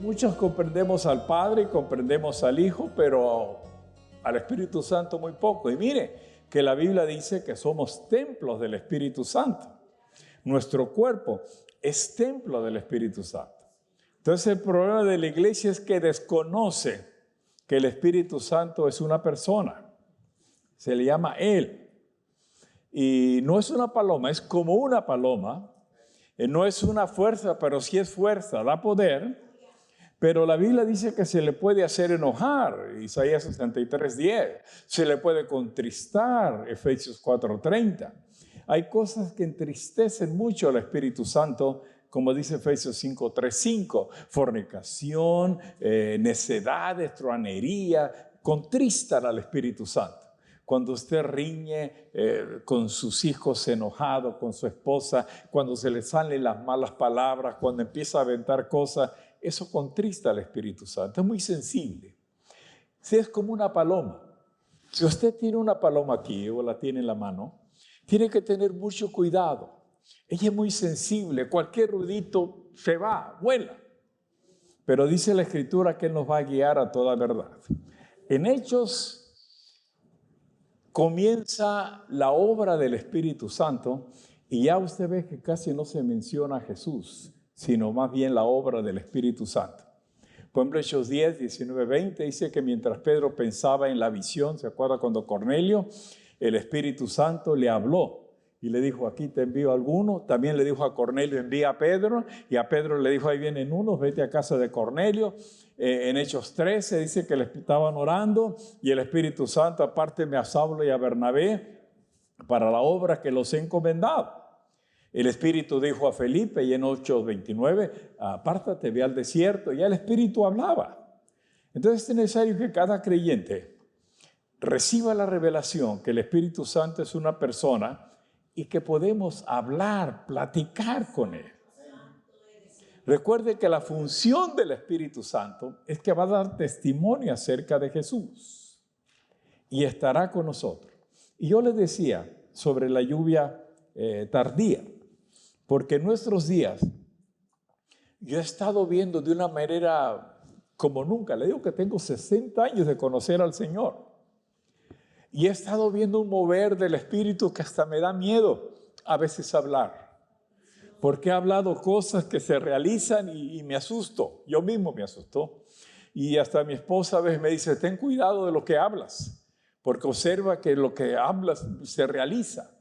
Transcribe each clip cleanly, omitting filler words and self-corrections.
Muchos comprendemos al Padre y comprendemos al Hijo, pero al Espíritu Santo muy poco. Y mire que la Biblia dice que somos templos del Espíritu Santo. Nuestro cuerpo es templo del Espíritu Santo. Entonces el problema de la iglesia es que desconoce que el Espíritu Santo es una persona. Se le llama Él. Y no es una paloma, es como una paloma. No es una fuerza, pero sí es fuerza, da poder. Pero la Biblia dice que se le puede hacer enojar, Isaías 63:10. Se le puede contristar, Efesios 4:30. Hay cosas que entristecen mucho al Espíritu Santo, como dice Efesios 5:3-5. Fornicación, necedades, truanería, contristan al Espíritu Santo. Cuando usted riñe con sus hijos enojado, con su esposa, cuando se le salen las malas palabras, cuando empieza a aventar cosas, eso contrista al Espíritu Santo. Es muy sensible. Si es como una paloma. Si usted tiene una paloma aquí o la tiene en la mano, tiene que tener mucho cuidado. Ella es muy sensible. Cualquier ruidito se va, vuela. Pero dice la Escritura que Él nos va a guiar a toda verdad. En Hechos comienza la obra del Espíritu Santo y ya usted ve que casi no se menciona a Jesús, sino más bien la obra del Espíritu Santo. Por ejemplo, Hechos 10, 19, 20 dice que mientras Pedro pensaba en la visión, ¿se acuerda cuando Cornelio, el Espíritu Santo le habló y le dijo, aquí te envío a alguno? También le dijo a Cornelio, envía a Pedro, y a Pedro le dijo, ahí vienen unos, vete a casa de Cornelio. En Hechos 13 dice que le estaban orando y el Espíritu Santo, apárteme a Saulo y a Bernabé para la obra que los he encomendado. El Espíritu dijo a Felipe, y en Hechos 29, apártate, ve al desierto. Ya el Espíritu hablaba. Entonces es necesario que cada creyente reciba la revelación que el Espíritu Santo es una persona y que podemos hablar, platicar con Él. Recuerde que la función del Espíritu Santo es que va a dar testimonio acerca de Jesús y estará con nosotros. Y yo les decía sobre la lluvia tardía, porque en nuestros días yo he estado viendo de una manera como nunca. Le digo que tengo 60 años de conocer al Señor. Y he estado viendo un mover del Espíritu que hasta me da miedo a veces hablar. Porque he hablado cosas que se realizan y me asusto. Yo mismo me asusto. Y hasta mi esposa a veces me dice, ten cuidado de lo que hablas, porque observa que lo que hablas se realiza.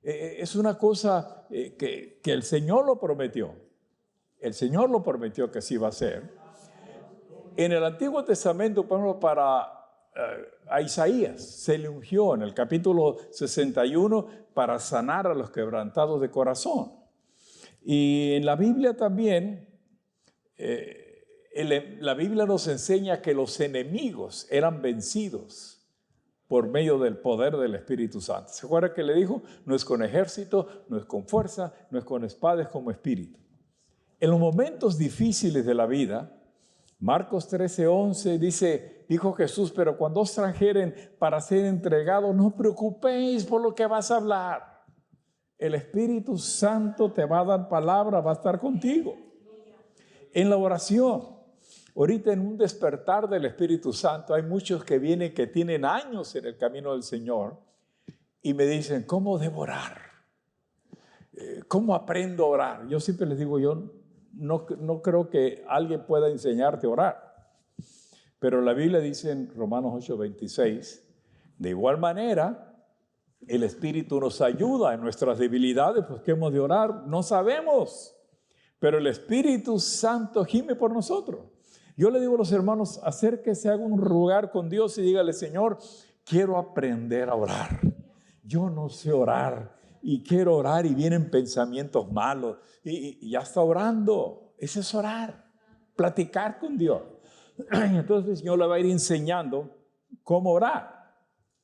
Es una cosa que el Señor lo prometió. El Señor lo prometió que así va a ser. En el Antiguo Testamento, por ejemplo, a Isaías se le ungió en el capítulo 61 para sanar a los quebrantados de corazón. Y en la Biblia también, la Biblia nos enseña que los enemigos eran vencidos por medio del poder del Espíritu Santo. ¿Se acuerda que le dijo? No es con ejército, no es con fuerza, no es con espada, es como espíritu. En los momentos difíciles de la vida, Marcos 13:11 dijo Jesús, pero cuando os trajeren para ser entregados, no os preocupéis por lo que vas a hablar. El Espíritu Santo te va a dar palabra, va a estar contigo. En la oración, ahorita en un despertar del Espíritu Santo, hay muchos que vienen que tienen años en el camino del Señor y me dicen, ¿cómo debo orar? ¿Cómo aprendo a orar? Yo siempre les digo, yo no creo que alguien pueda enseñarte a orar. Pero la Biblia dice en Romanos 8:26, de igual manera, el Espíritu nos ayuda en nuestras debilidades, pues ¿qué hemos de orar? No sabemos, pero el Espíritu Santo gime por nosotros. Yo le digo a los hermanos, acérquese, haga un rogar con Dios y dígale, Señor, quiero aprender a orar. Yo no sé orar y quiero orar y vienen pensamientos malos y ya está orando. Ese es orar, platicar con Dios. Entonces el Señor le va a ir enseñando cómo orar.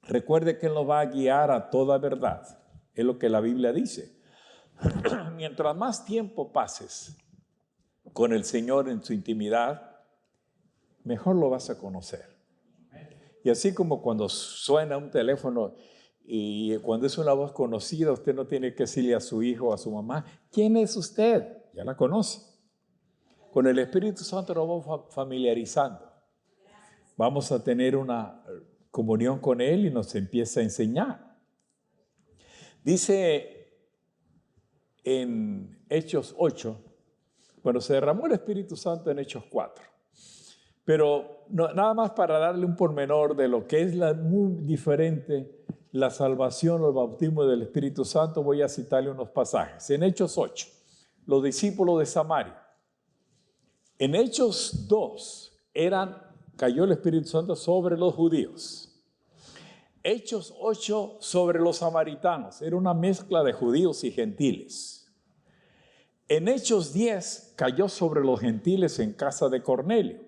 Recuerde que Él nos va a guiar a toda verdad. Es lo que la Biblia dice. Mientras más tiempo pases con el Señor en su intimidad, mejor lo vas a conocer. Y así como cuando suena un teléfono y cuando es una voz conocida, usted no tiene que decirle a su hijo o a su mamá, ¿quién es usted? Ya la conoce. Con el Espíritu Santo nos vamos familiarizando. Vamos a tener una comunión con Él y nos empieza a enseñar. Dice en Hechos 8, bueno, se derramó el Espíritu Santo en Hechos 4. Pero nada más para darle un pormenor de lo que es muy diferente la salvación o el bautismo del Espíritu Santo, voy a citarle unos pasajes. En Hechos 8, los discípulos de Samaria. En Hechos 2, cayó el Espíritu Santo sobre los judíos. Hechos 8, sobre los samaritanos. Era una mezcla de judíos y gentiles. En Hechos 10, cayó sobre los gentiles en casa de Cornelio.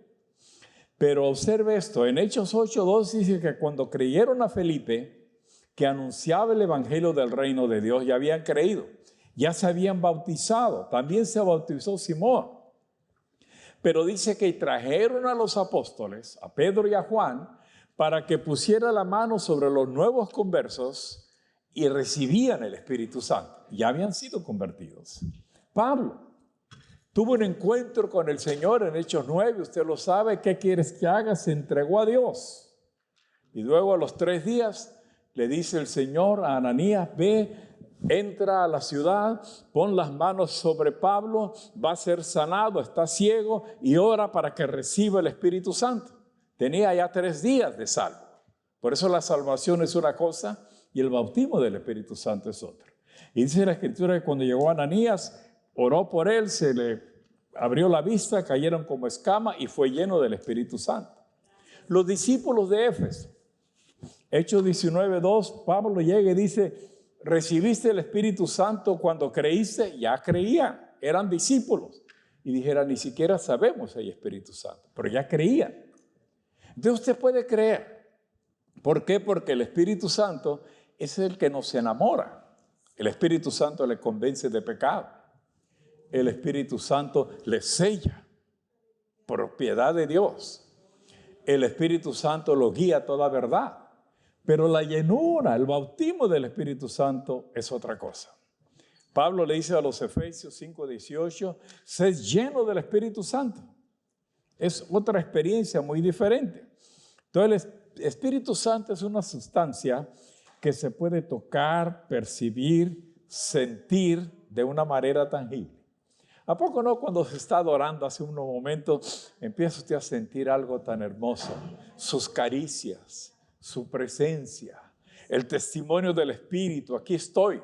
Pero observe esto, en Hechos 8:2 dice que cuando creyeron a Felipe, que anunciaba el evangelio del reino de Dios, ya habían creído, ya se habían bautizado, también se bautizó Simón. Pero dice que trajeron a los apóstoles, a Pedro y a Juan, para que pusiera la mano sobre los nuevos conversos y recibían el Espíritu Santo. Ya habían sido convertidos. Pablo tuvo un encuentro con el Señor en Hechos 9, usted lo sabe, ¿qué quieres que haga? Se entregó a Dios. Y luego a los 3 días le dice el Señor a Ananías, ve, entra a la ciudad, pon las manos sobre Pablo, va a ser sanado, está ciego y ora para que reciba el Espíritu Santo. Tenía ya 3 días de salvo. Por eso la salvación es una cosa y el bautismo del Espíritu Santo es otra. Y dice la Escritura que cuando llegó Ananías, oró por él, se le abrió la vista, cayeron como escama y fue lleno del Espíritu Santo. Los discípulos de Éfeso, Hechos 19:2, Pablo llega y dice, ¿recibiste el Espíritu Santo cuando creíste? Ya creían, eran discípulos. Y dijera, ni siquiera sabemos si hay Espíritu Santo, pero ya creían. Entonces usted puede creer. ¿Por qué? Porque el Espíritu Santo es el que nos enamora. El Espíritu Santo le convence de pecado. El Espíritu Santo le sella, propiedad de Dios. El Espíritu Santo lo guía a toda verdad. Pero la llenura, el bautismo del Espíritu Santo es otra cosa. Pablo le dice a los Efesios 5:18, sed lleno del Espíritu Santo. Es otra experiencia muy diferente. Entonces el Espíritu Santo es una sustancia que se puede tocar, percibir, sentir de una manera tangible. ¿A poco no cuando se está adorando hace unos momentos empieza usted a sentir algo tan hermoso? Sus caricias, su presencia, el testimonio del Espíritu, aquí estoy.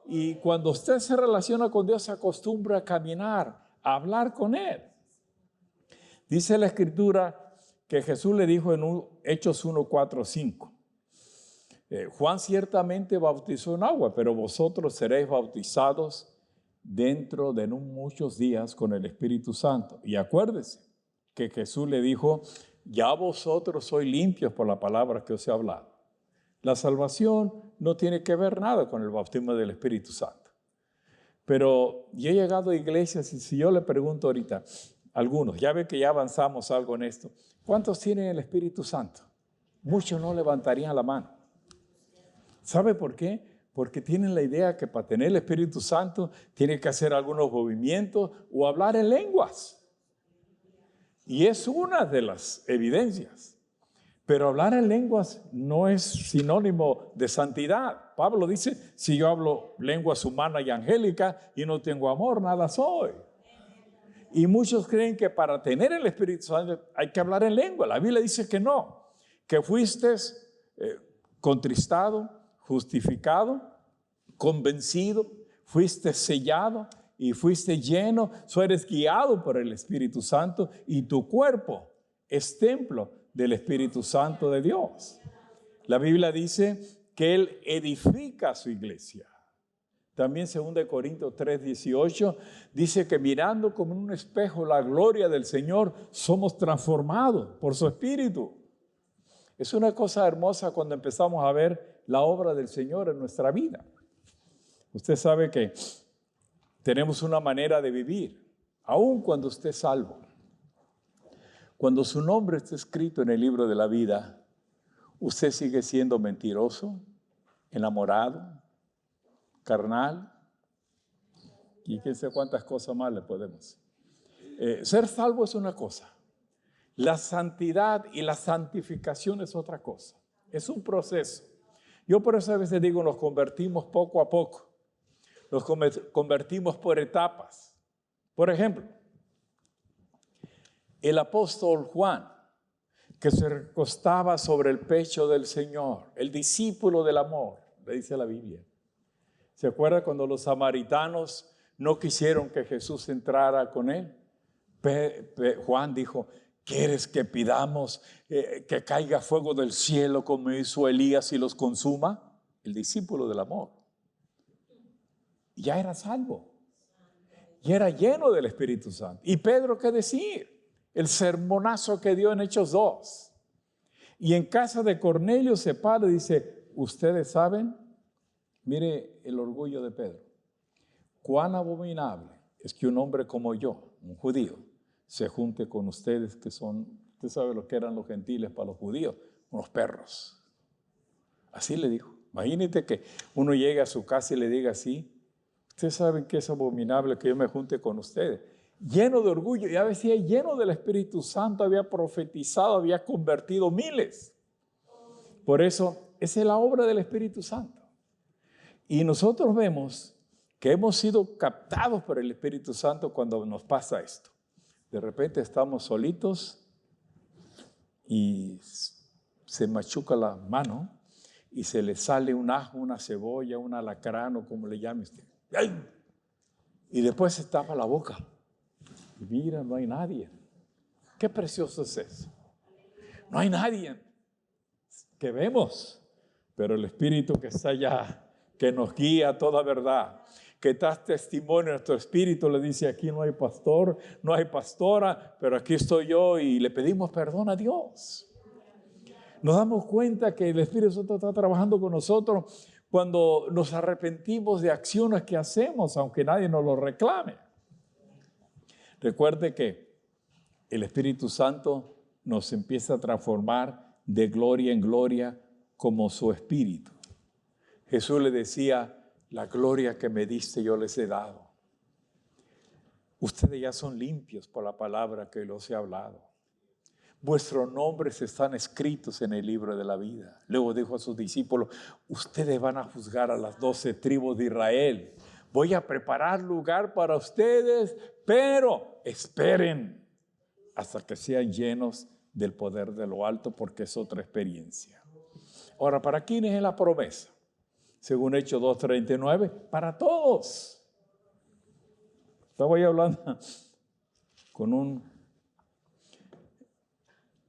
Y cuando usted se relaciona con Dios se acostumbra a caminar, a hablar con Él. Dice la Escritura que Jesús le dijo en Hechos 1:4-5. Juan ciertamente bautizó en agua, pero vosotros seréis bautizados dentro de no muchos días con el Espíritu Santo. Y acuérdese que Jesús le dijo, ya vosotros sois limpios por la palabra que os he hablado. La salvación no tiene que ver nada con el bautismo del Espíritu Santo. Pero yo he llegado a iglesias y si yo le pregunto ahorita, algunos, ya ve que ya avanzamos algo en esto, ¿cuántos tienen el Espíritu Santo? Muchos no levantarían la mano. ¿Sabe por qué? Porque tienen la idea que para tener el Espíritu Santo tiene que hacer algunos movimientos o hablar en lenguas. Y es una de las evidencias. Pero hablar en lenguas no es sinónimo de santidad. Pablo dice, si yo hablo lenguas humanas y angélicas y no tengo amor, nada soy. Y muchos creen que para tener el Espíritu Santo hay que hablar en lengua. La Biblia dice que no, que fuiste contristado, justificado, convencido, fuiste sellado y fuiste lleno, eres guiado por el Espíritu Santo y tu cuerpo es templo del Espíritu Santo de Dios. La Biblia dice que Él edifica su iglesia. También 2 Corintios 3:18 dice que mirando como en un espejo la gloria del Señor, somos transformados por su Espíritu. Es una cosa hermosa cuando empezamos a ver la obra del Señor en nuestra vida. Usted sabe que tenemos una manera de vivir, aun cuando esté salvo. Cuando su nombre está escrito en el libro de la vida, usted sigue siendo mentiroso, enamorado, carnal, y quién sabe cuántas cosas más le podemos. Ser salvo es una cosa. La santidad y la santificación es otra cosa. Es un proceso. Yo por eso a veces digo, nos convertimos poco a poco. Nos convertimos por etapas. Por ejemplo, el apóstol Juan, que se recostaba sobre el pecho del Señor, el discípulo del amor, le dice la Biblia. ¿Se acuerda cuando los samaritanos no quisieron que Jesús entrara con él? Juan dijo, ¿quieres que pidamos que caiga fuego del cielo como hizo Elías y los consuma? El discípulo del amor. Ya era salvo. Y era lleno del Espíritu Santo. ¿Y Pedro qué decir? El sermonazo que dio en Hechos 2. Y en casa de Cornelio se para y dice, ustedes saben, mire el orgullo de Pedro. Cuán abominable es que un hombre como yo, un judío, se junte con ustedes que son, usted sabe lo que eran los gentiles para los judíos, unos perros. Así le dijo. Imagínate que uno llegue a su casa y le diga así, ustedes saben que es abominable que yo me junte con ustedes. Lleno de orgullo, ya decía, lleno del Espíritu Santo, había profetizado, había convertido miles. Por eso, esa es la obra del Espíritu Santo. Y nosotros vemos que hemos sido captados por el Espíritu Santo cuando nos pasa esto. De repente estamos solitos y se machuca la mano y se le sale un ajo, una cebolla, un alacrán o como le llame usted. ¡Ay! Y después se tapa la boca. Y mira, no hay nadie. Qué precioso es eso. No hay nadie que vemos, pero el Espíritu que está allá, que nos guía a toda verdad, que da testimonio a nuestro espíritu, le dice, aquí no hay pastor, no hay pastora, pero aquí estoy yo y le pedimos perdón a Dios. Nos damos cuenta que el Espíritu Santo está trabajando con nosotros cuando nos arrepentimos de acciones que hacemos, aunque nadie nos lo reclame. Recuerde que el Espíritu Santo nos empieza a transformar de gloria en gloria como su Espíritu. Jesús le decía, la gloria que me diste yo les he dado. Ustedes ya son limpios por la palabra que los he hablado. Vuestros nombres están escritos en el libro de la vida. Luego dijo a sus discípulos, ustedes van a juzgar a las 12 tribus de Israel. Voy a preparar lugar para ustedes, pero esperen hasta que sean llenos del poder de lo alto, porque es otra experiencia. Ahora, ¿para quién es la promesa? Según Hechos 2:39, para todos. Estaba yo hablando con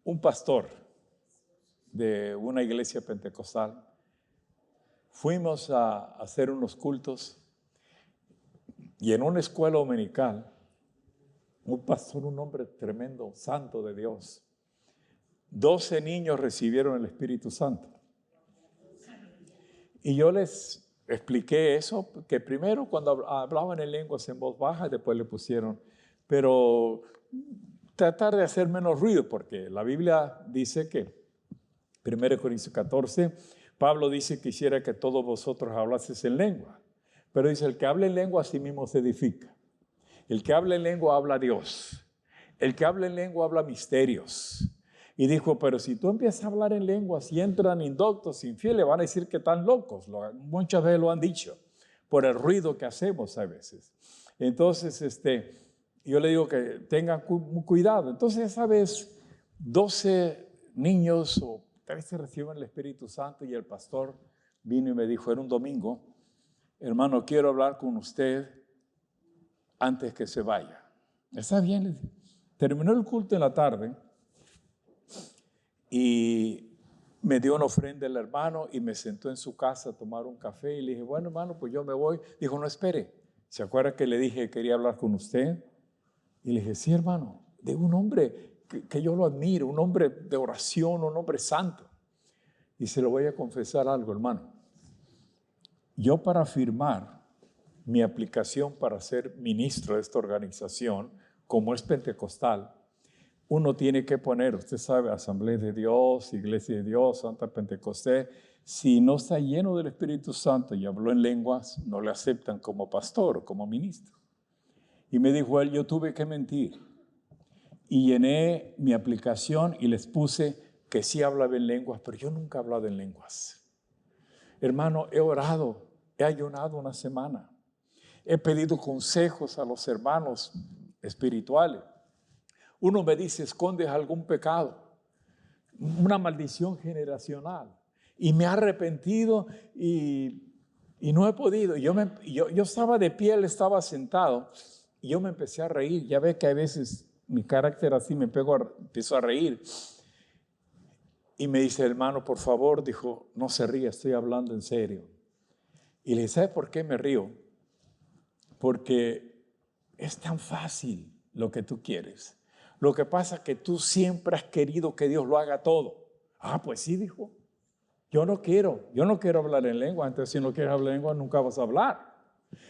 un pastor de una iglesia pentecostal. Fuimos a hacer unos cultos y en una escuela dominical, un pastor, un hombre tremendo, santo de Dios, 12 niños recibieron el Espíritu Santo. Y yo les expliqué eso, que primero cuando hablaban en lenguas en voz baja, después le pusieron, pero tratar de hacer menos ruido, porque la Biblia dice que, 1 Corintios 14, Pablo dice que quisiera que todos vosotros hablaseis en lengua, pero dice, el que habla en lengua a sí mismo se edifica. El que habla en lengua habla a Dios. El que habla en lengua habla misterios. Y dijo, pero si tú empiezas a hablar en lenguas y entran indoctos, infieles, van a decir que están locos. Muchas veces lo han dicho, por el ruido que hacemos a veces. Entonces, yo le digo que tengan cuidado. Entonces, esa vez, 12 niños o 13 reciben el Espíritu Santo y el pastor vino y me dijo, era un domingo, hermano, quiero hablar con usted antes que se vaya. Está bien, le dije. Terminó el culto en la tarde y me dio una ofrenda el hermano y me sentó en su casa a tomar un café y le dije, bueno hermano, pues yo me voy. Dijo, no, espere. ¿Se acuerda que le dije que quería hablar con usted? Y le dije, sí hermano, de un hombre que yo lo admiro, un hombre de oración, un hombre santo. Y se lo voy a confesar algo, hermano. Yo para firmar mi aplicación para ser ministro de esta organización, como es pentecostal, uno tiene que poner, usted sabe, Asamblea de Dios, Iglesia de Dios, Santa Pentecostés. Si no está lleno del Espíritu Santo y habló en lenguas, no le aceptan como pastor o como ministro. Y me dijo él, yo tuve que mentir. y llené mi aplicación y les puse que sí hablaba en lenguas, pero yo nunca he hablado en lenguas. Hermano, he orado, he ayunado una semana, he pedido consejos a los hermanos espirituales. Uno me dice, escondes algún pecado, una maldición generacional, y me he arrepentido y no he podido. Yo estaba de pie, él estaba sentado, y yo me empecé a reír. Ya ve que a veces mi carácter así empezó a reír. Y me dice, hermano, por favor, dijo, no se ría, estoy hablando en serio. Y le dije, ¿sabe por qué me río? Porque es tan fácil lo que tú quieres. Lo que pasa es que tú siempre has querido que Dios lo haga todo. Ah, pues sí, dijo. Yo no quiero hablar en lengua. Entonces, si no quieres hablar en lengua, nunca vas a hablar.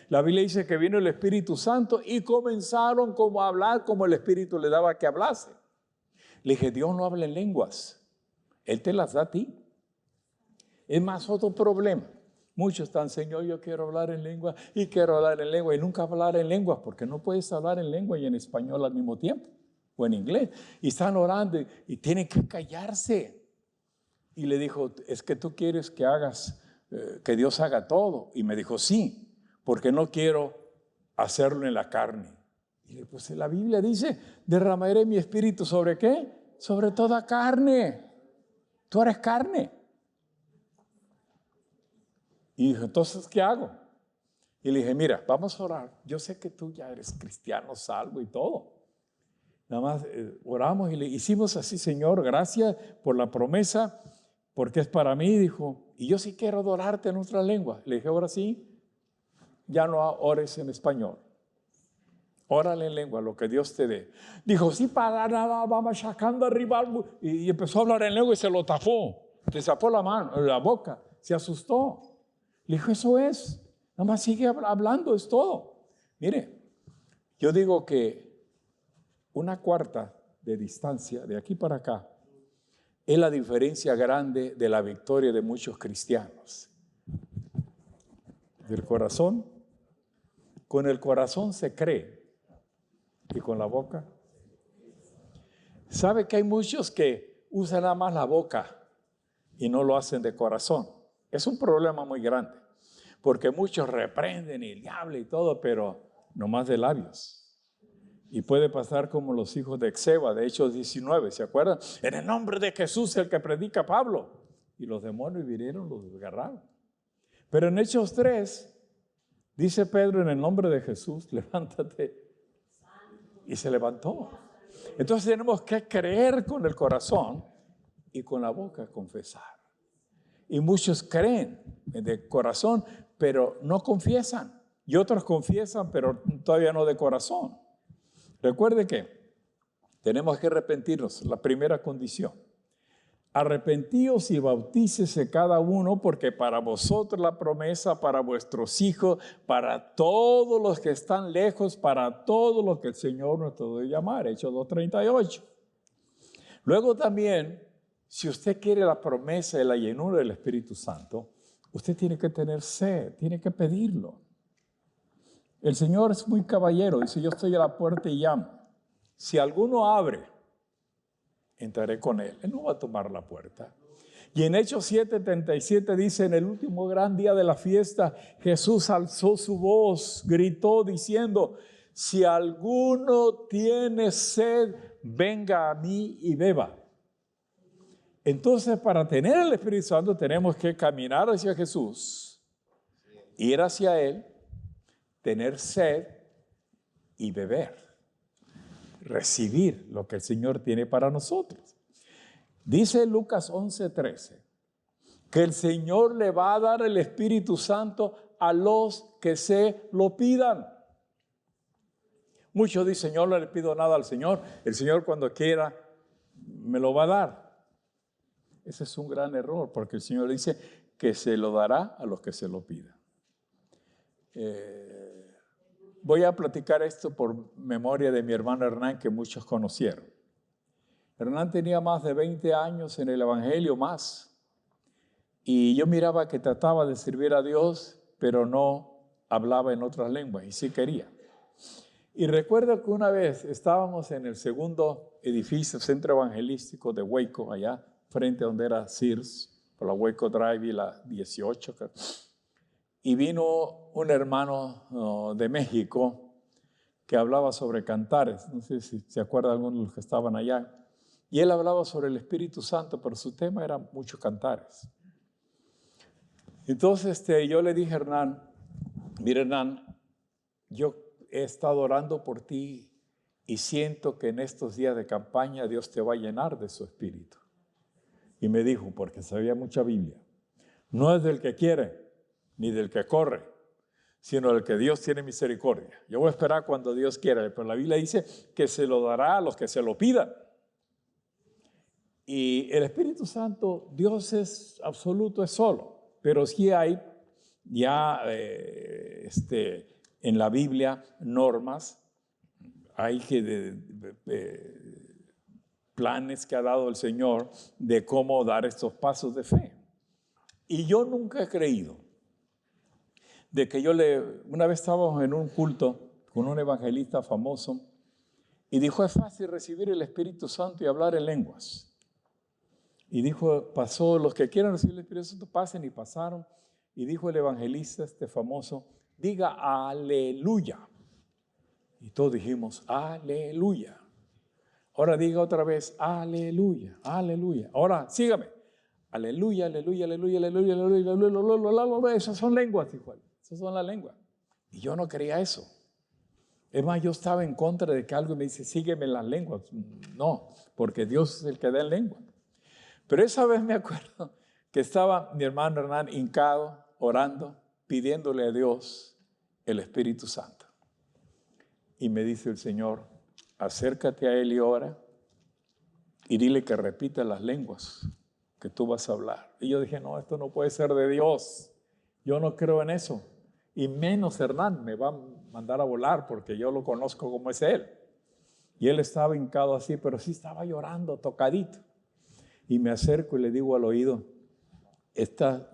La Biblia dice que vino el Espíritu Santo y comenzaron como a hablar como el Espíritu le daba que hablase. Le dije, Dios no habla en lenguas. Él te las da a ti. Es más, otro problema. Muchos están, Señor, yo quiero hablar en lengua y quiero hablar en lengua y nunca hablar en lenguas porque no puedes hablar en lengua y en español al mismo tiempo o en inglés. Y están orando y tienen que callarse. Y le dijo, es que tú quieres que que Dios haga todo. Y me dijo, sí, porque no quiero hacerlo en la carne. Y le pues la Biblia dice, derramaré mi espíritu ¿sobre qué? Sobre toda carne. Tú eres carne. Y dijo, entonces, ¿qué hago? Y le dije, mira, vamos a orar. Yo sé que tú ya eres cristiano, salvo y todo. Nada más oramos y le hicimos así, Señor, gracias por la promesa, porque es para mí, dijo. Y yo sí quiero adorarte en otra lengua. Le dije, ahora sí, ya no ores en español. Órale en lengua, lo que Dios te dé. Dijo, sí, para nada, vamos sacando arriba. Y empezó a hablar en lengua y se lo tapó. Se tapó la boca, se asustó. Le dijo, eso es. Nada más sigue hablando, es todo. Mire, yo digo que 1/4 de distancia, de aquí para acá, es la diferencia grande de la victoria de muchos cristianos. Del corazón, con el corazón se cree. Y con la boca. ¿Sabe que hay muchos que usan nada más la boca y no lo hacen de corazón? Es un problema muy grande, porque muchos reprenden y hablan y todo, pero nomás de labios. Y puede pasar como los hijos de Exeba, de Hechos 19, ¿se acuerdan? En el nombre de Jesús, el que predica Pablo. Y los demonios vinieron, los desgarraron. Pero en Hechos 3, dice Pedro, en el nombre de Jesús, levántate. Y se levantó. Entonces tenemos que creer con el corazón y con la boca confesar. Y muchos creen de corazón, pero no confiesan. Y otros confiesan, pero todavía no de corazón. Recuerde que tenemos que arrepentirnos, la primera condición. Arrepentíos y bautícese cada uno, porque para vosotros la promesa, para vuestros hijos, para todos los que están lejos, para todos los que el Señor nos debe llamar. Hechos 2:38. Luego también, si usted quiere la promesa de la llenura del Espíritu Santo, usted tiene que tener sed, tiene que pedirlo. El Señor es muy caballero, dice, yo estoy a la puerta y llamo. Si alguno abre, entraré con él. Él no va a tomar la puerta. Y en Hechos 7:37 dice, en el último gran día de la fiesta, Jesús alzó su voz, gritó diciendo, si alguno tiene sed, venga a mí y beba. Entonces, para tener el Espíritu Santo tenemos que caminar hacia Jesús, ir hacia Él, tener sed y beber. Recibir lo que el Señor tiene para nosotros. Dice Lucas 11:13 que el Señor le va a dar el Espíritu Santo a los que se lo pidan. Muchos dicen, yo no le pido nada al Señor, el Señor cuando quiera me lo va a dar. Ese es un gran error, porque el Señor dice que se lo dará a los que se lo pidan. Voy a platicar esto por memoria de mi hermano Hernán, que muchos conocieron. Hernán tenía más de 20 años en el Evangelio, más. Y yo miraba que trataba de servir a Dios, pero no hablaba en otras lenguas, y sí quería. Y recuerdo que una vez estábamos en el segundo edificio, centro evangelístico de Waco, allá frente a donde era Sears, por la Waco Drive y la 18. Y vino un hermano de México que hablaba sobre cantares. No sé si se acuerdan algunos de los que estaban allá. Y él hablaba sobre el Espíritu Santo, pero su tema era muchos cantares. Entonces yo le dije a Hernán, mira Hernán, yo he estado orando por ti y siento que en estos días de campaña Dios te va a llenar de su Espíritu. Y me dijo, porque sabía mucha Biblia, no es del que quiere ni del que corre, sino del que Dios tiene misericordia. Yo voy a esperar cuando Dios quiera, pero la Biblia dice que se lo dará a los que se lo pidan. Y el Espíritu Santo, Dios es absoluto, es solo, pero sí hay ya en la Biblia normas, hay planes que ha dado el Señor de cómo dar estos pasos de fe. Y yo nunca he creído de que una vez estábamos en un culto con un evangelista famoso y dijo, es fácil recibir el Espíritu Santo y hablar en lenguas. Y dijo, los que quieran recibir el Espíritu Santo pasen, y pasaron. Y dijo el evangelista famoso, diga aleluya. Y todos dijimos, aleluya. Ahora diga otra vez, aleluya, aleluya. Ahora sígame. Aleluya, aleluya, aleluya, aleluya, aleluya, aleluya, aleluya. Esas son lenguas, dijo él. Esas son las lenguas. Y yo no creía eso. Es más, yo estaba en contra de que algo me dice, sígueme las lenguas. No, porque Dios es el que da en lengua. Pero esa vez me acuerdo que estaba mi hermano Hernán hincado, orando, pidiéndole a Dios el Espíritu Santo. Y me dice el Señor, acércate a Él y ora y dile que repita las lenguas que tú vas a hablar. Y yo dije, no, esto no puede ser de Dios. Yo no creo en eso. Y menos Hernán me va a mandar a volar porque yo lo conozco como es Él. Y él estaba hincado así, pero sí estaba llorando, tocadito. Y me acerco y le digo al oído,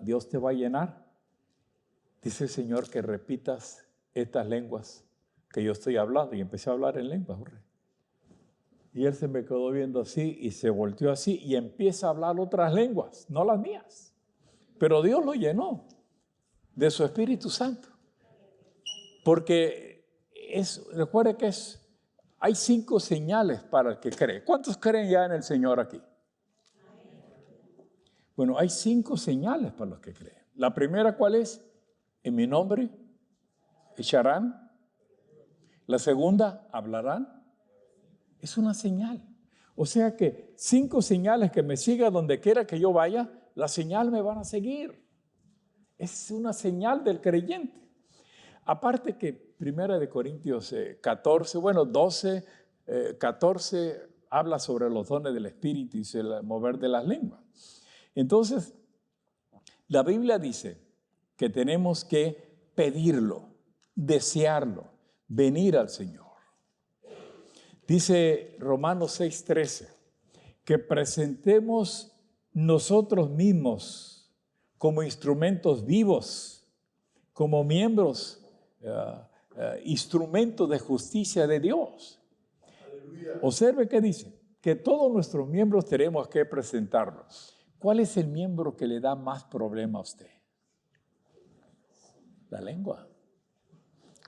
Dios te va a llenar. Dice el Señor que repitas estas lenguas que yo estoy hablando. Y empecé a hablar en lenguas. Y él se me quedó viendo así y se volteó así y empieza a hablar otras lenguas, no las mías. Pero Dios lo llenó de su Espíritu Santo. Porque recuerde que hay 5 señales para el que cree. ¿Cuántos creen ya en el Señor aquí? Bueno, hay 5 señales para los que creen. La primera, ¿cuál es? En mi nombre echarán. La segunda, hablarán. Es una señal. O sea que 5 señales que me sigan donde quiera que yo vaya, la señal me van a seguir. Es una señal del creyente. Aparte que 1 Corintios 14, 12, 14 habla sobre los dones del Espíritu y el mover de las lenguas. Entonces, la Biblia dice que tenemos que pedirlo, desearlo, venir al Señor. Dice Romanos 6:13, que presentemos nosotros mismos como instrumentos vivos, como miembros, instrumentos de justicia de Dios. Aleluya. Observe qué dice, que todos nuestros miembros tenemos que presentarlos. ¿Cuál es el miembro que le da más problema a usted? La lengua.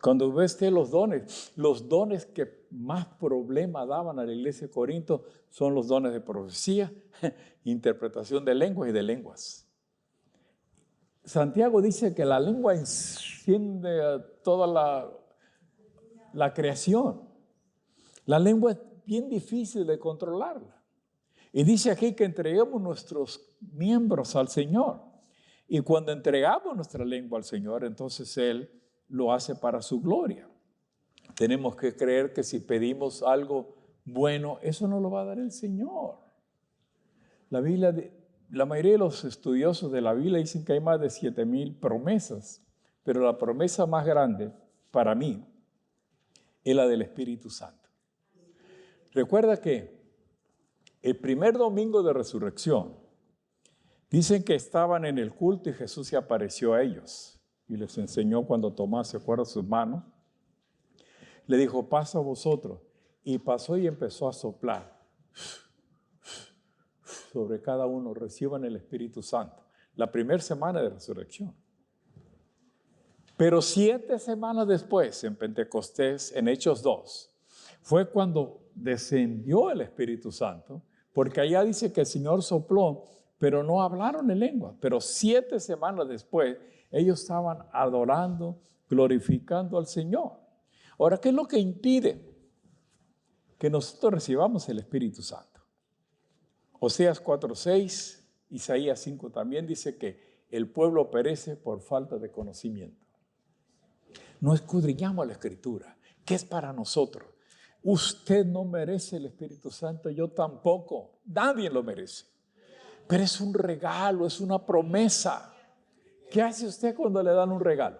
Cuando ve usted los dones que más problema daban a la iglesia de Corinto son los dones de profecía, interpretación de lenguas y de lenguas. Santiago dice que la lengua enciende a toda la creación. La lengua es bien difícil de controlarla. Y dice aquí que entreguemos nuestros miembros al Señor. Y cuando entregamos nuestra lengua al Señor, entonces Él lo hace para su gloria. Tenemos que creer que si pedimos algo bueno, eso nos lo va a dar el Señor. La mayoría de los estudiosos de la Biblia dicen que hay más de 7,000 promesas, pero la promesa más grande para mí es la del Espíritu Santo. Recuerda que el primer domingo de resurrección, dicen que estaban en el culto y Jesús se apareció a ellos y les enseñó cuando Tomás se acuerda sus manos. le dijo, paso a vosotros. Y pasó y empezó a soplar sobre cada uno, reciban el Espíritu Santo. La primera semana de resurrección. Pero 7 semanas después, en Pentecostés, en Hechos 2, fue cuando descendió el Espíritu Santo, porque allá dice que el Señor sopló, pero no hablaron en lengua. Pero 7 semanas después, ellos estaban adorando, glorificando al Señor. Ahora, ¿qué es lo que impide que nosotros recibamos el Espíritu Santo? Oseas 4:6, Isaías 5 también dice que el pueblo perece por falta de conocimiento. No escudriñamos la Escritura. ¿Qué es para nosotros? Usted no merece el Espíritu Santo, yo tampoco. Nadie lo merece. Pero es un regalo, es una promesa. ¿Qué hace usted cuando le dan un regalo?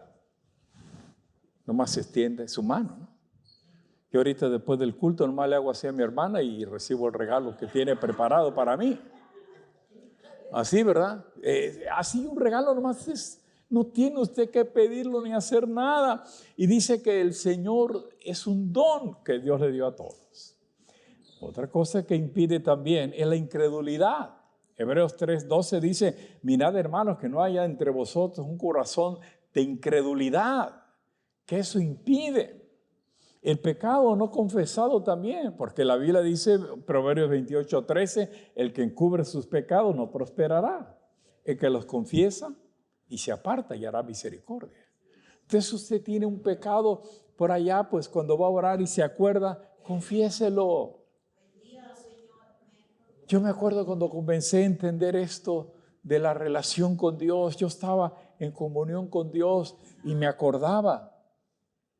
Nomás se extiende su mano, ¿no? Yo ahorita después del culto nomás le hago así a mi hermana y recibo el regalo que tiene preparado para mí. Así, ¿verdad? Así un regalo nomás es. No tiene usted que pedirlo ni hacer nada. Y dice que el Señor es un don que Dios le dio a todos. Otra cosa que impide también es la incredulidad. Hebreos 3:12 dice, mirad hermanos que no haya entre vosotros un corazón de incredulidad, que eso impide. El pecado no confesado también, porque la Biblia dice, Proverbios 28:13, el que encubre sus pecados no prosperará. El que los confiesa y se aparta y hará misericordia. Entonces usted tiene un pecado por allá, pues cuando va a orar y se acuerda, confiéselo. Yo me acuerdo cuando comencé a entender esto de la relación con Dios, yo estaba en comunión con Dios y me acordaba,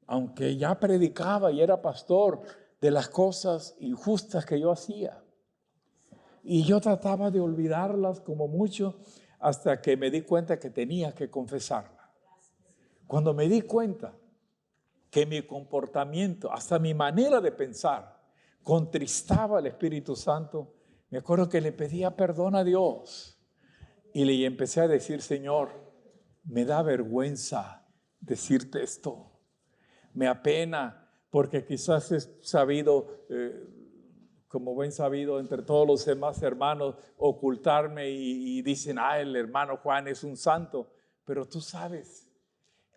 aunque ya predicaba y era pastor, de las cosas injustas que yo hacía. Y yo trataba de olvidarlas como mucho hasta que me di cuenta que tenía que confesarla. Cuando me di cuenta que mi comportamiento, hasta mi manera de pensar, contristaba al Espíritu Santo, me acuerdo que le pedía perdón a Dios y le empecé a decir, Señor, me da vergüenza decirte esto. Me apena porque quizás es sabido, como buen sabido entre todos los demás hermanos, ocultarme y dicen, el hermano Juan es un santo. Pero tú sabes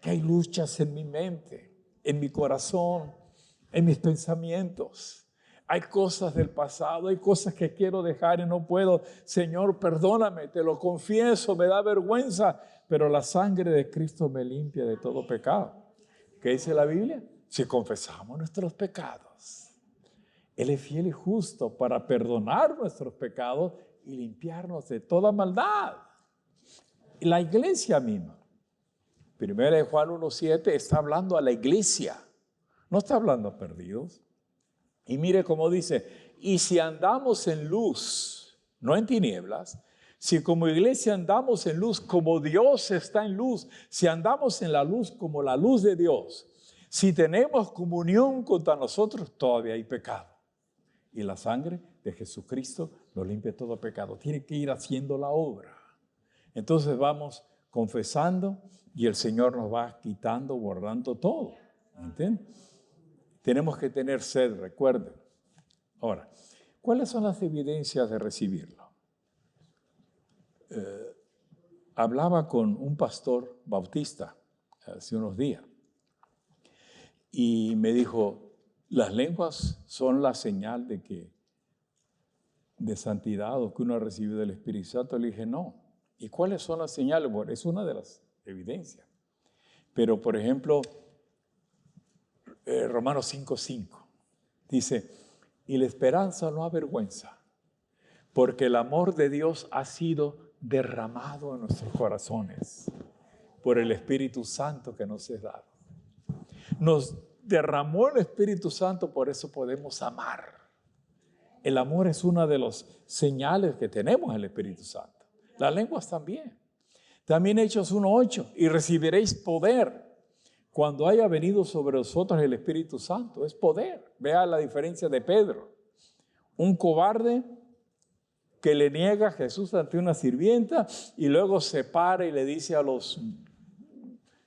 que hay luchas en mi mente, en mi corazón, en mis pensamientos. Hay cosas del pasado, hay cosas que quiero dejar y no puedo. Señor, perdóname, te lo confieso, me da vergüenza, pero la sangre de Cristo me limpia de todo pecado. ¿Qué dice la Biblia? Si confesamos nuestros pecados, Él es fiel y justo para perdonar nuestros pecados y limpiarnos de toda maldad. Y la iglesia misma, 1 Juan 1:7, está hablando a la iglesia, no está hablando a perdidos. Y mire cómo dice, y si andamos en luz, no en tinieblas, si como iglesia andamos en luz como Dios está en luz, si andamos en la luz como la luz de Dios, si tenemos comunión contra nosotros, todavía hay pecado. Y la sangre de Jesucristo nos limpia todo pecado. Tiene que ir haciendo la obra. Entonces vamos confesando y el Señor nos va quitando, borrando todo. ¿Entienden? Tenemos que tener sed, recuerden. Ahora, ¿cuáles son las evidencias de recibirlo? Hablaba con un pastor bautista hace unos días y me dijo, las lenguas son la señal de santidad o que uno ha recibido del Espíritu Santo. Le dije, no. ¿Y cuáles son las señales? Bueno, es una de las evidencias. Pero, por ejemplo, Romanos 5:5 dice, y la esperanza no avergüenza, porque el amor de Dios ha sido derramado en nuestros corazones por el Espíritu Santo que nos es dado. Nos derramó el Espíritu Santo, por eso podemos amar. El amor es una de las señales que tenemos el Espíritu Santo. Las lenguas también. También Hechos 1:8, y recibiréis poder cuando haya venido sobre vosotros el Espíritu Santo. Es poder. Vea la diferencia de Pedro. Un cobarde que le niega a Jesús ante una sirvienta y luego se para y le dice a los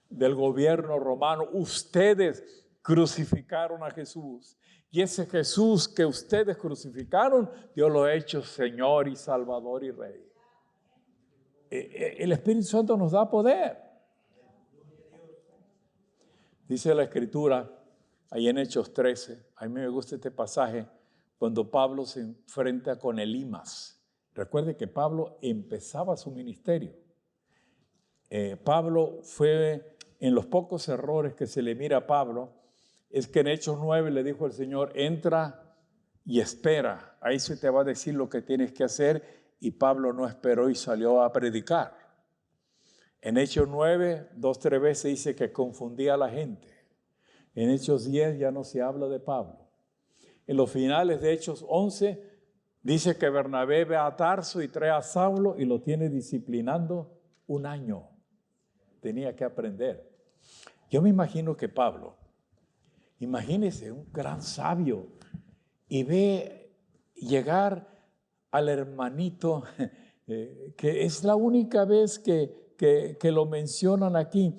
del gobierno romano, ustedes crucificaron a Jesús. Y ese Jesús que ustedes crucificaron, Dios lo ha hecho Señor y Salvador y Rey. El Espíritu Santo nos da poder. Dice la Escritura, ahí en Hechos 13, a mí me gusta este pasaje, cuando Pablo se enfrenta con Elimas. Recuerde que Pablo empezaba su ministerio. Pablo fue, en los pocos errores que se le mira a Pablo, es que en Hechos 9 le dijo el Señor, entra y espera, ahí se te va a decir lo que tienes que hacer, y Pablo no esperó y salió a predicar. En Hechos 9, 2-3 veces dice que confundía a la gente. En Hechos 10 ya no se habla de Pablo. En los finales de Hechos 11 dice que Bernabé ve a Tarso y trae a Saulo y lo tiene disciplinando 1 año. Tenía que aprender. Yo me imagino que Pablo, imagínese un gran sabio y ve llegar al hermanito, que es la única vez que lo mencionan aquí.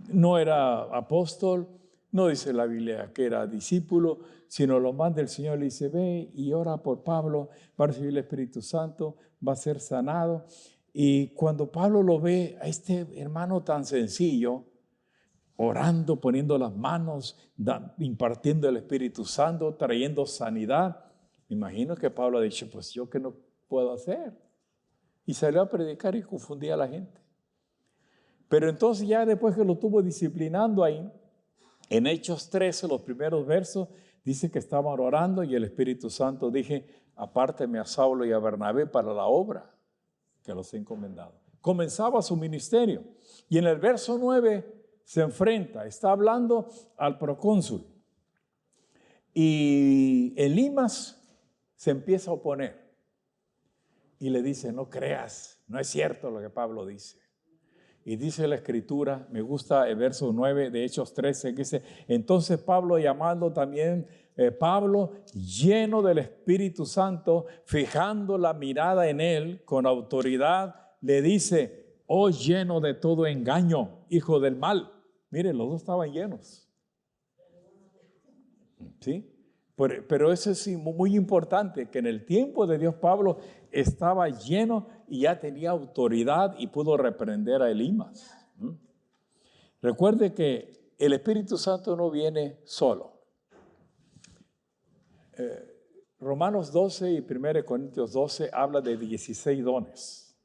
No era apóstol, no dice la Biblia que era discípulo, sino lo manda el Señor, le dice, ve y ora por Pablo, va a recibir el Espíritu Santo, va a ser sanado. Y cuando Pablo lo ve a este hermano tan sencillo, orando, poniendo las manos, impartiendo el Espíritu Santo, trayendo sanidad, me imagino que Pablo ha dicho, pues yo qué no puedo hacer. Y salió a predicar y confundía a la gente. Pero entonces ya después que lo estuvo disciplinando ahí, en Hechos 13, los primeros versos, dice que estaban orando y el Espíritu Santo dije, apárteme a Saulo y a Bernabé para la obra que los he encomendado. Comenzaba su ministerio. Y en el verso 9 se enfrenta, está hablando al procónsul. Y Elimas se empieza a oponer. Y le dice, no creas, no es cierto lo que Pablo dice. Y dice la Escritura, me gusta el verso 9 de Hechos 13, que dice, entonces Pablo llamando también, Pablo lleno del Espíritu Santo, fijando la mirada en él con autoridad, le dice, oh lleno de todo engaño, hijo del mal. Miren, los dos estaban llenos. ¿Sí? Pero eso es muy importante, que en el tiempo de Dios Pablo estaba lleno y ya tenía autoridad y pudo reprender a Elimas. Recuerde que el Espíritu Santo no viene solo. Romanos 12 y 1 Corintios 12 habla de 16 dones.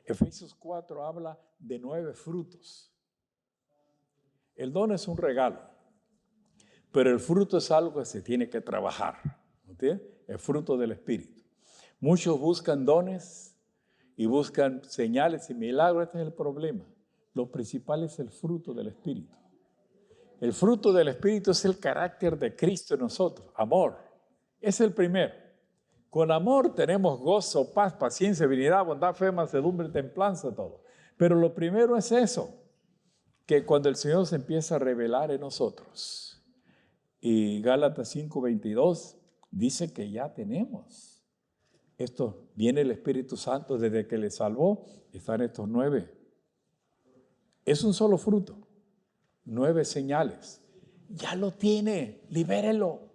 Efesios 4 habla de 9 frutos. El don es un regalo, pero el fruto es algo que se tiene que trabajar. ¿Entiendes? El fruto del Espíritu. Muchos buscan dones y buscan señales y milagros. Este es el problema. Lo principal es el fruto del Espíritu. El fruto del Espíritu es el carácter de Cristo en nosotros. Amor. Es el primero. Con amor tenemos gozo, paz, paciencia, benignidad, bondad, fe, mansedumbre, templanza, todo. Pero lo primero es eso, que cuando el Señor se empieza a revelar en nosotros. Y Gálatas 5:22 dice que ya tenemos. Esto viene el Espíritu Santo desde que le salvó, están estos 9. Es un solo fruto, 9 señales. Ya lo tiene, libérelo.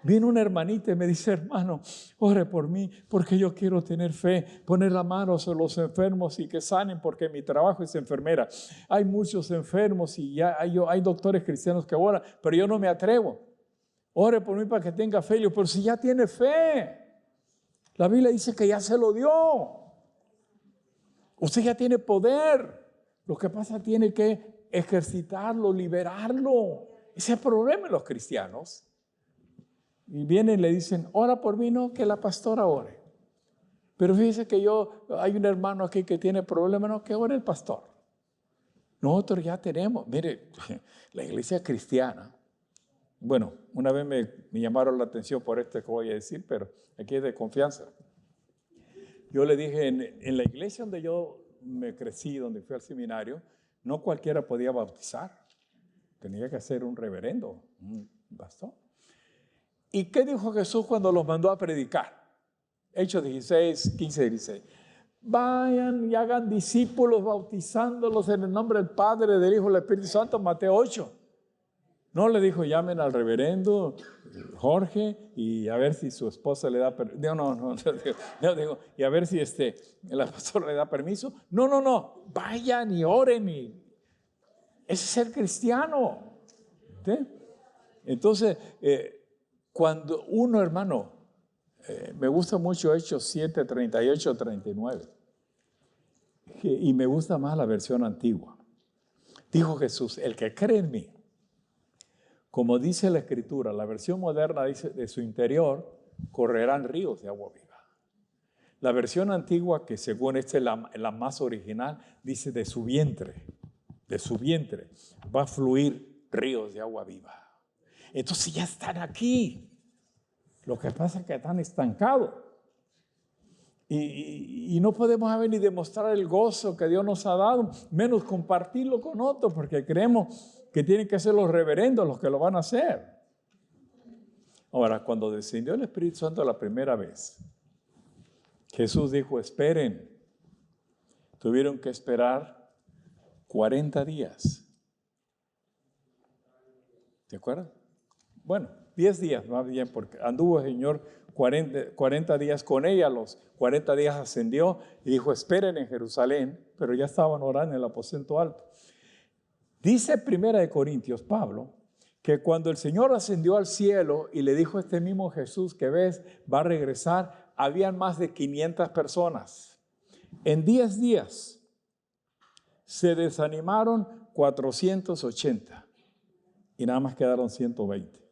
Viene una hermanita y me dice, hermano, ore por mí porque yo quiero tener fe, poner la mano sobre los enfermos y que sanen porque mi trabajo es enfermera. Hay muchos enfermos y ya hay doctores cristianos que oran, pero yo no me atrevo. Ore por mí para que tenga fe. Yo, pero si ya tiene fe, la Biblia dice que ya se lo dio. Usted ya tiene poder. Lo que pasa tiene que ejercitarlo, liberarlo. Ese es el problema de los cristianos. Y vienen y le dicen, ora por mí, no, que la pastora ore. Pero fíjese que hay un hermano aquí que tiene problemas, no, que ore el pastor. Nosotros ya tenemos, mire, la iglesia cristiana, bueno, una vez me llamaron la atención por esto que voy a decir, pero aquí es de confianza. Yo le dije, en la iglesia donde yo me crecí, donde fui al seminario, no cualquiera podía bautizar. Tenía que ser un reverendo, un pastor. ¿Y qué dijo Jesús cuando los mandó a predicar? Hechos 16, 15, 16. Vayan y hagan discípulos bautizándolos en el nombre del Padre, del Hijo y del Espíritu Santo, Mateo 8. No le dijo, llamen al reverendo Jorge y a ver si su esposa le da permiso. No, digo, y a ver si la pastora le da permiso. No, vayan y oren. Ese es ser cristiano. ¿Sí? Entonces, cuando uno, hermano, me gusta mucho Hechos 7, 38, 39. Y me gusta más la versión antigua. Dijo Jesús, el que cree en mí, como dice la Escritura, la versión moderna dice, de su interior correrán ríos de agua viva. La versión antigua, que según esta es la más original, dice de su vientre va a fluir ríos de agua viva. Entonces ya están aquí. Lo que pasa es que están estancados. Y no podemos ver ni demostrar el gozo que Dios nos ha dado, menos compartirlo con otros, porque creemos que tienen que ser los reverendos los que lo van a hacer. Ahora, cuando descendió el Espíritu Santo la primera vez, Jesús dijo, esperen. Tuvieron que esperar 40 días. ¿Se acuerdan? Bueno, 10 días más bien, porque anduvo el Señor 40 días con ella, los 40 días ascendió y dijo, esperen en Jerusalén, pero ya estaban orando en el aposento alto. Dice 1 Corintios, Pablo, que cuando el Señor ascendió al cielo y le dijo a este mismo Jesús que ves, va a regresar, habían más de 500 personas. En 10 días se desanimaron 480 y nada más quedaron 120.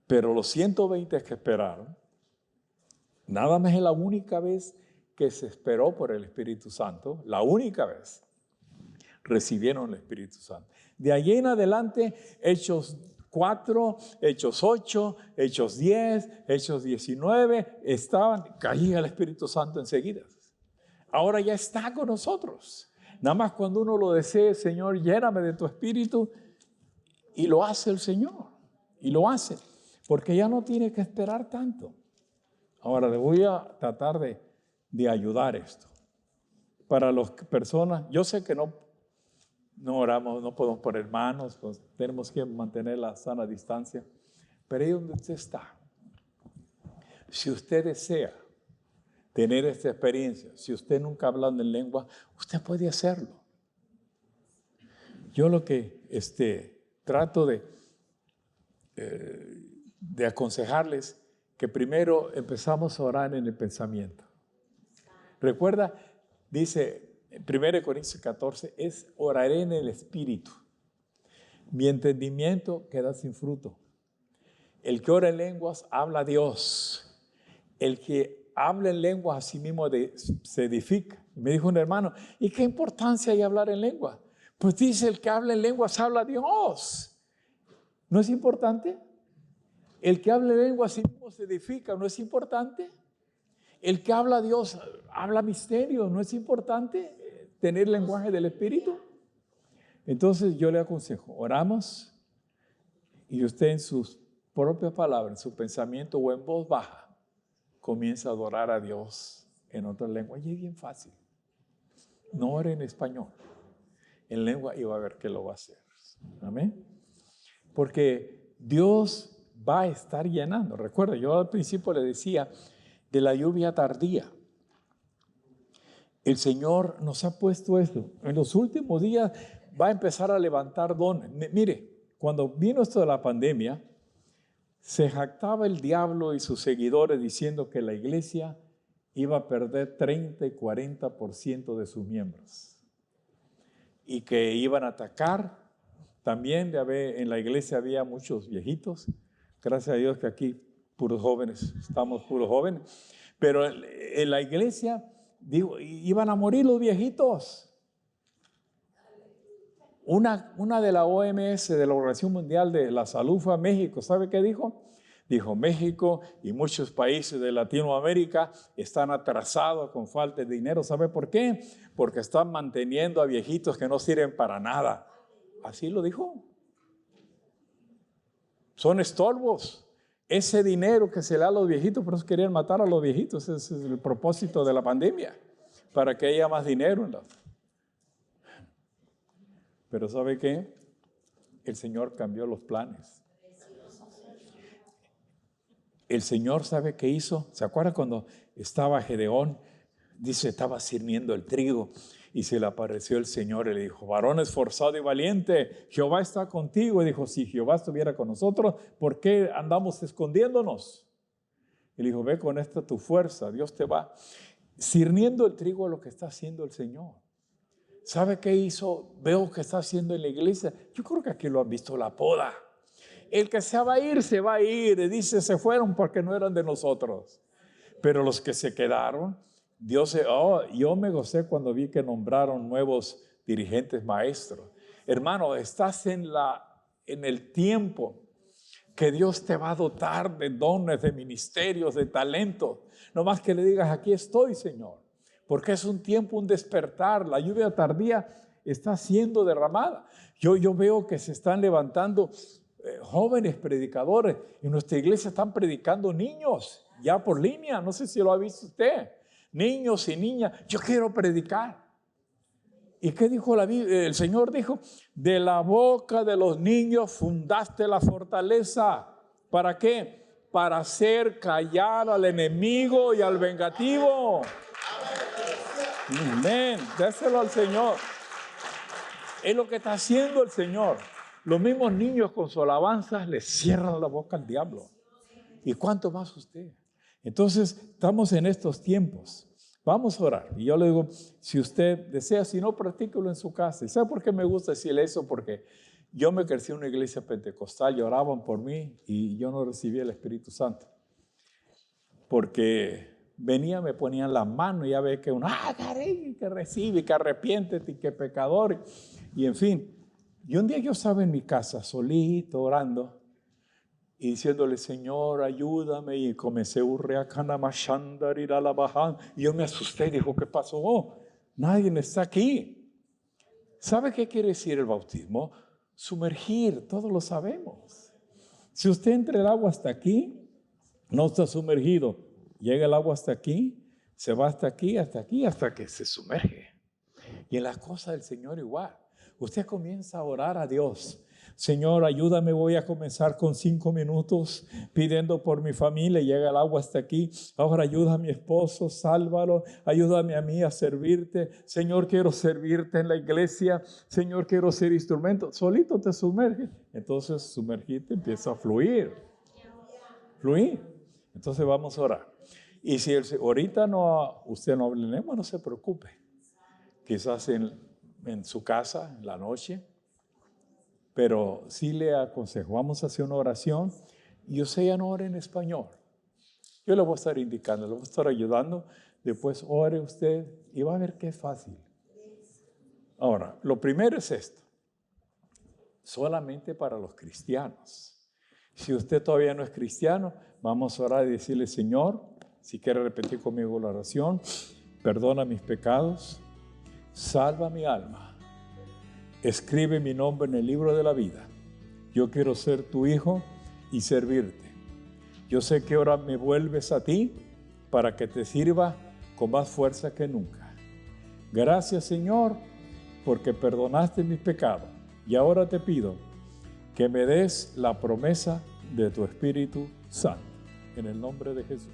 Pero los 120 que esperaron, nada más es la única vez que se esperó por el Espíritu Santo, la única vez, recibieron el Espíritu Santo. De allí en adelante, Hechos 4, Hechos 8, Hechos 10, Hechos 19, caía el Espíritu Santo enseguida. Ahora ya está con nosotros. Nada más cuando uno lo desee, Señor, lléname de tu Espíritu, y lo hace el Señor, y lo hace, porque ya no tiene que esperar tanto. Ahora le voy a tratar de ayudar esto. Para las personas, yo sé que no oramos, no podemos poner manos, pues tenemos que mantener la sana distancia, pero ahí donde usted está, si usted desea tener esta experiencia, si usted nunca ha hablado en lengua, usted puede hacerlo. Yo lo que trato de aconsejarles que primero empezamos a orar en el pensamiento. Recuerda, dice en 1 Corintios 14, oraré en el Espíritu. Mi entendimiento queda sin fruto. El que ora en lenguas habla a Dios. El que habla en lenguas a sí mismo se edifica. Me dijo un hermano, ¿y qué importancia hay hablar en lengua? Pues dice, el que habla en lenguas habla a Dios. ¿No es importante? El que habla en lengua a sí mismo se edifica, ¿no es importante? El que habla a Dios habla misterio, ¿no es importante tener lenguaje del Espíritu? Entonces yo le aconsejo, oramos y usted en sus propias palabras, en su pensamiento o en voz baja, comienza a adorar a Dios en otra lengua. Y es bien fácil. No ore en español, en lengua, y va a ver que lo va a hacer. Amén. Porque Dios va a estar llenando. Recuerda, yo al principio le decía de la lluvia tardía. El Señor nos ha puesto esto. En los últimos días va a empezar a levantar dones. Mire, cuando vino esto de la pandemia, se jactaba el diablo y sus seguidores diciendo que la iglesia iba a perder 30 y 40% de sus miembros. Y que iban a atacar. También en la iglesia había muchos viejitos. Gracias a Dios que aquí puros jóvenes, estamos puros jóvenes. Pero en la iglesia, iban a morir los viejitos. Una de la OMS, de la Organización Mundial de la Salud, fue a México. ¿Sabe qué dijo? Dijo, México y muchos países de Latinoamérica están atrasados con falta de dinero. ¿Sabe por qué? Porque están manteniendo a viejitos que no sirven para nada. Así lo dijo. Son estorbos. ese dinero que se le da a los viejitos, por eso querían matar a los viejitos, ese es el propósito de la pandemia, para que haya más dinero. Pero ¿sabe qué? El Señor cambió los planes. El Señor, ¿sabe qué hizo? ¿Se acuerda cuando estaba Gedeón? Dice, estaba sirviendo el trigo y se le apareció el Señor y le dijo, varón esforzado y valiente, Jehová está contigo. Y dijo, si Jehová estuviera con nosotros, ¿por qué andamos escondiéndonos? Y le dijo, ve con esta tu fuerza, Dios te va. Sirviendo el trigo a lo que está haciendo el Señor. ¿Sabe qué hizo? Veo que está haciendo en la iglesia. Yo creo que aquí lo han visto, la poda. El que se va a ir, se va a ir. Y dice, se fueron porque no eran de nosotros. Pero los que se quedaron, yo me gocé cuando vi que nombraron nuevos dirigentes maestros. Hermano, estás en el tiempo que Dios te va a dotar de dones, de ministerios, de talentos. No más que le digas, aquí estoy, Señor. Porque es un tiempo, un despertar. La lluvia tardía está siendo derramada. Yo veo que se están levantando jóvenes predicadores. En nuestra iglesia están predicando niños, ya por línea. No sé si lo ha visto usted. Niños y niñas, yo quiero predicar. ¿Y qué dijo la Biblia? El Señor dijo, de la boca de los niños fundaste la fortaleza. ¿Para qué? Para hacer callar al enemigo y al vengativo. Amén. Déselo al Señor. Es lo que está haciendo el Señor. Los mismos niños con su alabanza le cierran la boca al diablo. ¿Y cuánto más usted? Entonces, estamos en estos tiempos. Vamos a orar. Y yo le digo, si usted desea, si no, practíquelo en su casa. ¿Y sabe por qué me gusta decirle eso? Porque yo me crecí en una iglesia pentecostal y oraban por mí y yo no recibía el Espíritu Santo. Porque venía, me ponían la mano y ya ve que uno, caray, que recibe, que arrepiéntete, que pecador. Y en fin, y un día yo estaba en mi casa solito orando y diciéndole, Señor, ayúdame. Y comencé y yo me asusté y dijo, ¿qué pasó? Nadie está aquí. ¿Sabe qué quiere decir el bautismo? Sumergir, todos lo sabemos. Si usted entra el agua hasta aquí, no está sumergido. Llega el agua hasta aquí, se va hasta aquí, hasta que se sumerge. Y en las cosas del Señor igual. Usted comienza a orar a Dios. Señor, ayúdame, voy a comenzar con 5 minutos pidiendo por mi familia. Llega el agua hasta aquí. Ahora ayuda a mi esposo, sálvalo. Ayúdame a mí a servirte. Señor, quiero servirte en la iglesia. Señor, quiero ser instrumento. Solito te sumerges. Entonces, sumergirte empieza a fluir. Fluir. Entonces vamos a orar. Y si ahorita usted no habla en lengua, no se preocupe. Quizás en su casa, en la noche. Pero sí le aconsejo, vamos a hacer una oración y usted ya no ore en español. Yo le voy a estar indicando, le voy a estar ayudando. Después ore usted y va a ver que es fácil. Ahora, lo primero es esto. Solamente para los cristianos. Si usted todavía no es cristiano, vamos a orar y decirle, Señor, si quiere repetir conmigo la oración, perdona mis pecados, salva mi alma. Escribe mi nombre en el libro de la vida. Yo quiero ser tu hijo y servirte. Yo sé que ahora me vuelves a ti para que te sirva con más fuerza que nunca. Gracias, Señor, porque perdonaste mis pecados. Y ahora te pido que me des la promesa de tu Espíritu Santo. En el nombre de Jesús.